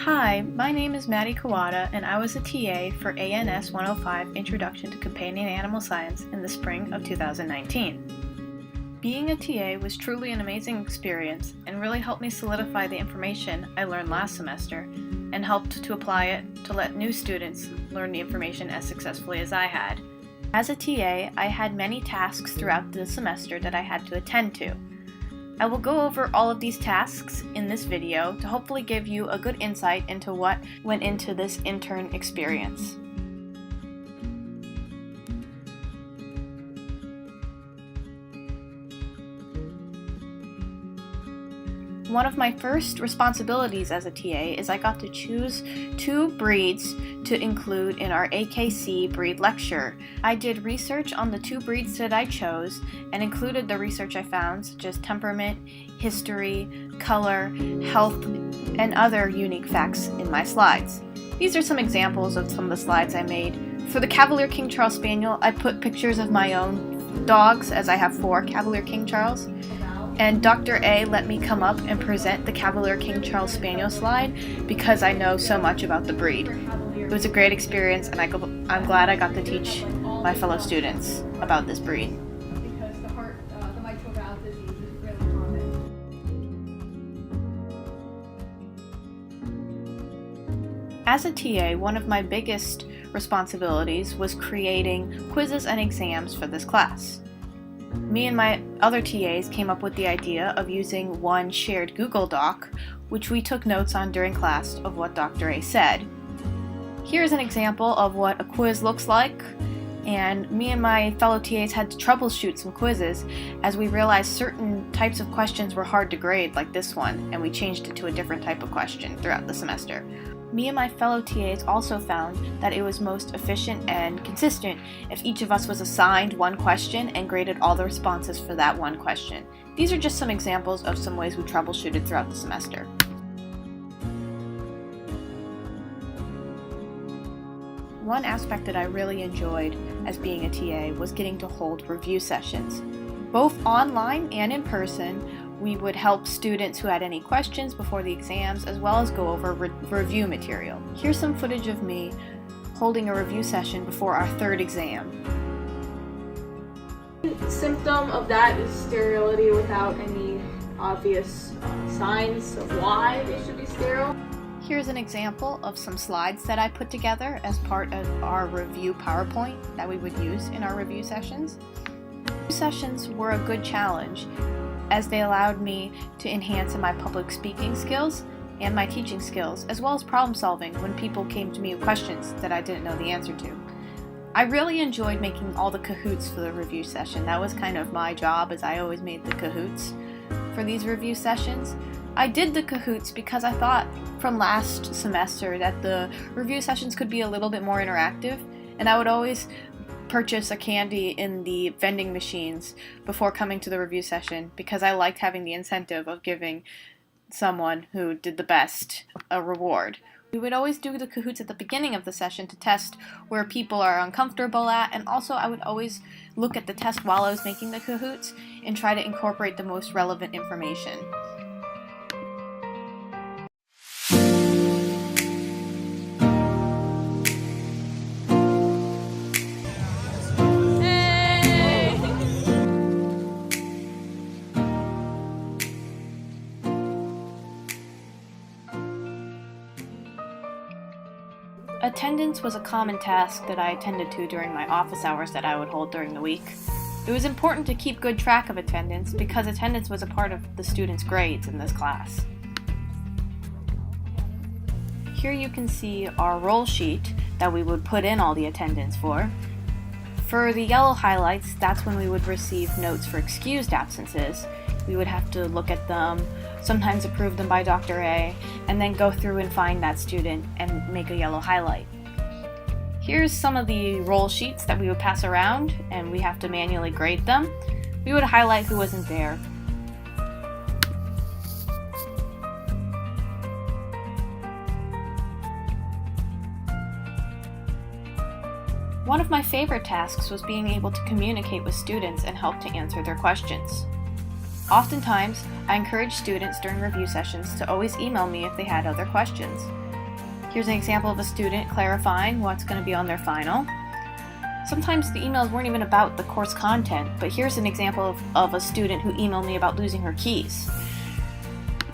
Hi, my name is Maddie Kawada, and I was a TA for ANS 105 Introduction to Companion Animal Science in the spring of 2019. Being a TA was truly an amazing experience and really helped me solidify the information I learned last semester and helped to apply it to let new students learn the information as successfully as I had. As a TA, I had many tasks throughout the semester that I had to attend to. I will go over all of these tasks in this video to hopefully give you a good insight into what went into this intern experience. One of my first responsibilities as a TA is I got to choose 2 breeds to include in our AKC breed lecture. I did research on the 2 breeds that I chose and included the research I found, such as temperament, history, color, health, and other unique facts in my slides. These are some examples of some of the slides I made. For the Cavalier King Charles Spaniel, I put pictures of my own dogs, as I have 4 Cavalier King Charles. And Dr. A let me come up and present the Cavalier King Charles Spaniel slide because I know so much about the breed. It was a great experience, and I'm glad I got to teach my fellow students about this breed. Because the mitral valve disease is really common. As a TA, one of my biggest responsibilities was creating quizzes and exams for this class. Me and my other TAs came up with the idea of using one shared Google Doc, which we took notes on during class of what Dr. A said. Here's an example of what a quiz looks like, and me and my fellow TAs had to troubleshoot some quizzes as we realized certain types of questions were hard to grade, like this one, and we changed it to a different type of question throughout the semester. Me and my fellow TAs also found that it was most efficient and consistent if each of us was assigned one question and graded all the responses for that one question. These are just some examples of some ways we troubleshooted throughout the semester. One aspect that I really enjoyed as being a TA was getting to hold review sessions. Both online and in person, we would help students who had any questions before the exams, as well as go over review material. Here's some footage of me holding a review session before our 3rd exam. Symptom of that is sterility without any obvious signs of why they should be sterile. Here's an example of some slides that I put together as part of our review PowerPoint that we would use in our review sessions. Review sessions were a good challenge as they allowed me to enhance in my public speaking skills and my teaching skills, as well as problem solving when people came to me with questions that I didn't know the answer to. I really enjoyed making all the Kahoots for the review session. That was kind of my job, as I always made the Kahoots for these review sessions. I did the Kahoots because I thought from last semester that the review sessions could be a little bit more interactive, and I would always purchase a candy in the vending machines before coming to the review session because I liked having the incentive of giving someone who did the best a reward. We would always do the Kahoots at the beginning of the session to test where people are uncomfortable at, and also I would always look at the test while I was making the Kahoots and try to incorporate the most relevant information. Attendance was a common task that I attended to during my office hours that I would hold during the week. It was important to keep good track of attendance because attendance was a part of the students' grades in this class. Here you can see our roll sheet that we would put in all the attendance for. For the yellow highlights, that's when we would receive notes for excused absences. We would have to look at them, sometimes approve them by Dr. A, and then go through and find that student and make a yellow highlight. Here's some of the roll sheets that we would pass around, and we have to manually grade them. We would highlight who wasn't there. One of my favorite tasks was being able to communicate with students and help to answer their questions. Oftentimes, I encourage students during review sessions to always email me if they had other questions. Here's an example of a student clarifying what's going to be on their final. Sometimes the emails weren't even about the course content, but here's an example of a student who emailed me about losing her keys.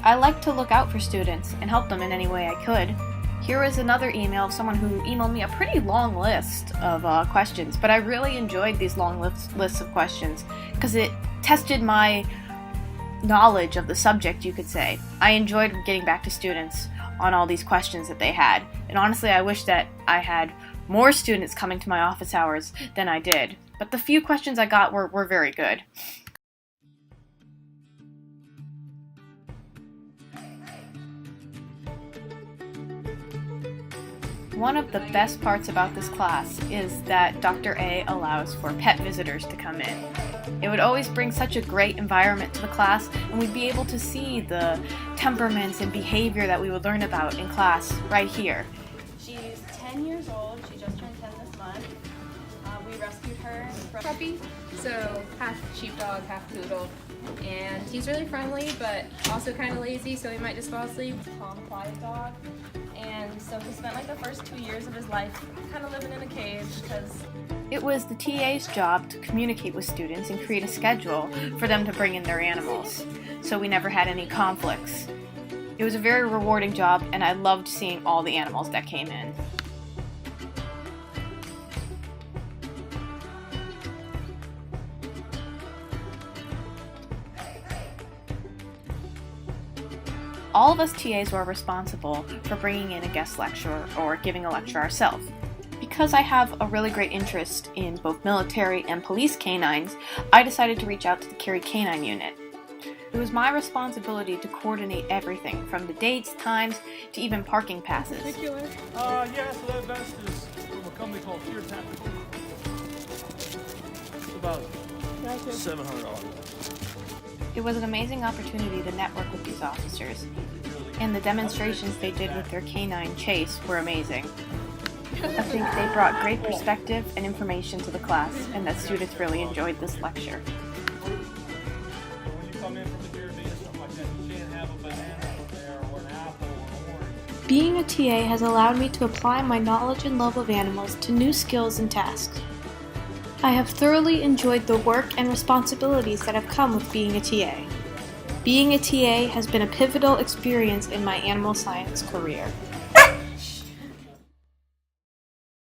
I like to look out for students and help them in any way I could. Here is another email of someone who emailed me a pretty long list of questions, but I really enjoyed these long lists of questions because it tested my knowledge of the subject, you could say. I enjoyed getting back to students on all these questions that they had, and honestly I wish that I had more students coming to my office hours than I did, but the few questions I got were very good. One of the best parts about this class is that Dr. A allows for pet visitors to come in. It would always bring such a great environment to the class, and we'd be able to see the temperaments and behavior that we would learn about in class right here. She's 10 years old. She just turned 10 this month. We rescued her from puppy, so half sheepdog, half poodle. And he's really friendly, but also kind of lazy, so he might just fall asleep. Calm, quiet dog. And so he spent like the first 2 years of his life kind of living in a cage because it was the TA's job to communicate with students and create a schedule for them to bring in their animals, so we never had any conflicts. It was a very rewarding job, and I loved seeing all the animals that came in. All of us TAs were responsible for bringing in a guest lecturer or giving a lecture ourselves. Because I have a really great interest in both military and police canines, I decided to reach out to the Cary Canine Unit. It was my responsibility to coordinate everything from the dates, times, to even parking passes. Yeah, so that vest is from a company called Pure Tactical. It's about $700. It was an amazing opportunity to network with these officers, and the demonstrations they did with their canine chase were amazing. I think they brought great perspective and information to the class, and that students really enjoyed this lecture. When you come in from the Caribbean and stuff like that, you can't have a banana there or an apple or an orange. Being a TA has allowed me to apply my knowledge and love of animals to new skills and tasks. I have thoroughly enjoyed the work and responsibilities that have come with being a TA. Being a TA has been a pivotal experience in my animal science career.